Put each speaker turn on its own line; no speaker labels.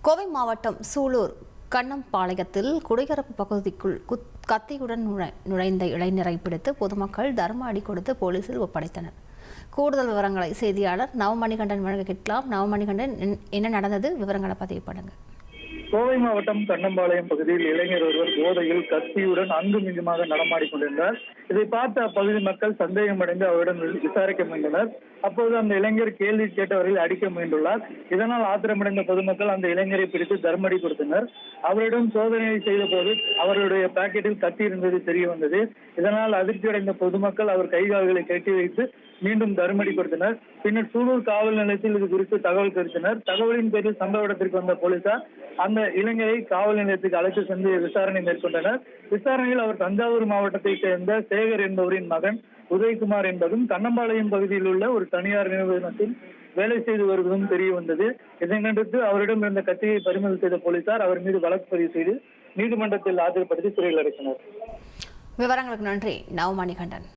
கோவை மாவட்டம் சூலூர் கண்ணம்பாளையத்தில் குடியிருப்பு பகுதிக்குள் கத்தியுடன் நுழைந்த இளைஞரை பிடித்து பொதுமக்கள் தர்ம அடி கொடுத்து போலீசில் ஒப்படைத்தனர். கூடுதல் விவரங்களை செய்தியாளர் நவமணிகண்டன் வழங்க கேட்கலாம். நவமணிகண்டன், என்ன நடந்தது? விவரங்களை பதிவு பண்ணுங்க.
கோவை மாவட்டம் கண்ணம்பாளையம் பகுதியில் இளைஞர் ஒருவர் போதையில் கத்தியுடன் அங்கும் இங்குமாக நடமாடிக் கொண்டிருந்தார். இதை பார்த்த அப்பகுதி மக்கள் சந்தேகமடைந்து அவரிடம் விசாரிக்க முயன்றனர். அப்போது அந்த இளைஞர் கேள்வி கேட்டவர்கள் அடிக்க முயன்றுள்ளார். இதனால் ஆத்திரமடைந்த பொதுமக்கள் அந்த இளைஞரை பிடித்து தர்மடி கொடுத்தனர். அவரிடம் சோதனை செய்த போது அவருடைய பாக்கெட்டில் கத்தி இருந்தது தெரிய வந்தது. இதனால் அதிர்ச்சியடைந்த பொதுமக்கள் அவர் கைகால்களை கட்டி வைத்து மீண்டும் தர்மடி கொடுத்தனர். பின்னர் சூலூர் காவல் நிலையத்தில் இது குறித்து தகவல் தெரிவித்தனர். தகவலின் பேரில் சம்பவ இடத்திற்கு வந்த போலீசார் அந்த இளைஞரை காவல் நிலையத்துக்கு அழைத்து சென்று விசாரணை மேற்கொண்டனர். விசாரணையில் அவர் தஞ்சாவூர் மாவட்டத்தை சேர்ந்த சேகர் என்பவரின் மகன் உதயகுமார் என்பதும் கண்ணம்பாளையம் பகுதியில் உள்ள ஒரு தனியார் நிறுவனத்தில் வேலை செய்து வருவதும் தெரிய வந்தது. இதனையடுத்து அவரிடம் இருந்த கத்தியை பறிமுதல் செய்த போலீசார் அவர் மீது வழக்கு பதிவு செய்து நீதிமன்றத்தில் ஆஜர்படுத்தி சிறையில் அடைத்தனர்.
விவரங்களுக்கு நன்றி நவமணிகண்டன்.